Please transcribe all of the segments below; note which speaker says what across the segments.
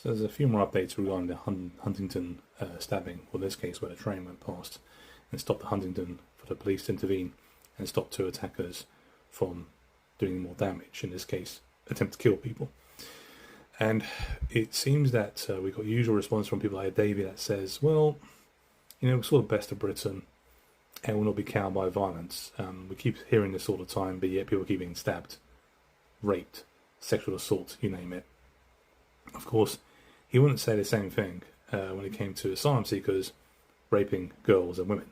Speaker 1: So there's a few more updates regarding the Huntington stabbing, or in this case where the train went past and stopped the Huntington for the police to intervene and stop two attackers from doing more damage, in this case attempt to kill people. And it seems that we got usual response from people like Davey that says, well, we're sort of best of Britain and will not be cowed by violence. We keep hearing this all the time, but yet people keep being stabbed, raped, sexual assault, you name it. Of course, he wouldn't say the same thing when it came to asylum seekers raping girls and women.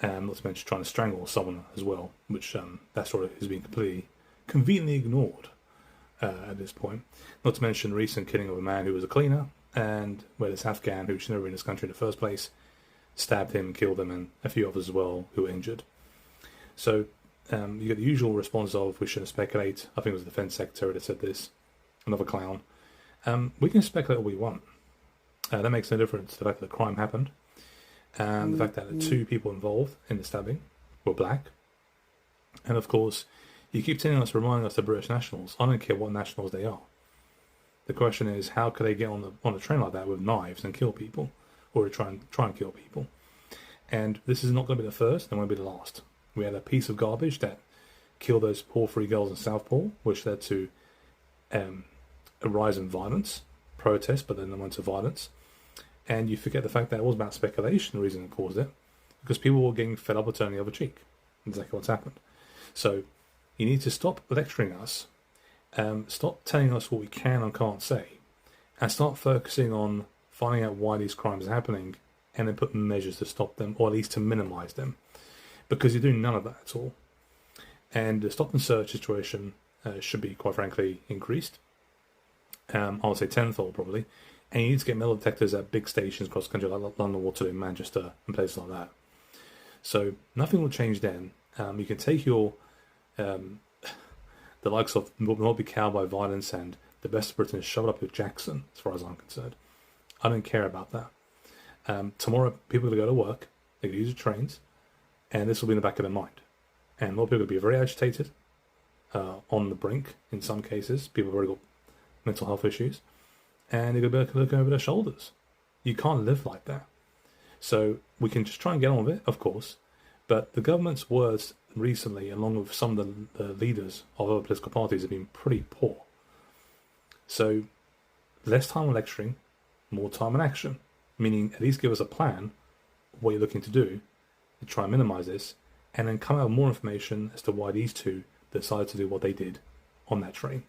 Speaker 1: Not to mention trying to strangle someone as well, which that sort of has been completely, conveniently ignored at this point. Not to mention the recent killing of a man who was a cleaner, and where this Afghan, who should never be in this country in the first place, stabbed him, killed him, and a few others as well who were injured. So you get the usual response of, we shouldn't speculate. I think it was the Defence Secretary that said this, another clown. We can speculate all we want. That makes no difference to the fact that the crime happened, and the fact that the two people involved in the stabbing were black. And of course, you keep telling us, reminding us they're British nationals. I don't care what nationals they are. The question is, how could they get on a train like that with knives and kill people, or try and kill people? And this is not going to be the first, and won't be the last. We had a piece of garbage that killed those poor 3 girls in Southport, which led to a rise in violence, protests, but then they went to violence. And you forget the fact that it was about speculation, the reason it caused it, because people were getting fed up with turning the other cheek. Exactly what's happened. So you need to stop lecturing us, stop telling us what we can and can't say, and start focusing on finding out why these crimes are happening, and then put measures to stop them, or at least to minimise them, because you're doing none of that at all. And the stop and search situation should be, quite frankly, increased. I would say tenfold probably. And you need to get metal detectors at big stations across the country, like London, Waterloo, Manchester, and places like that. So nothing will change then. You can take your the likes of will not be cowed by violence and the best of Britain is shove it up with Jackson, as far as I'm concerned. I don't care about that. Tomorrow, people are going to go to work, they're going to use the trains, and this will be in the back of their mind. And a lot of people will be very agitated, on the brink in some cases. People have already got mental health issues, and they're going to be looking over their shoulders. You can't live like that. So we can just try and get on with it, of course, but the government's words recently, along with some of the leaders of other political parties, have been pretty poor. So less time on lecturing, more time on action, meaning at least give us a plan of what you're looking to do to try and minimise this, and then come out with more information as to why these two decided to do what they did on that train.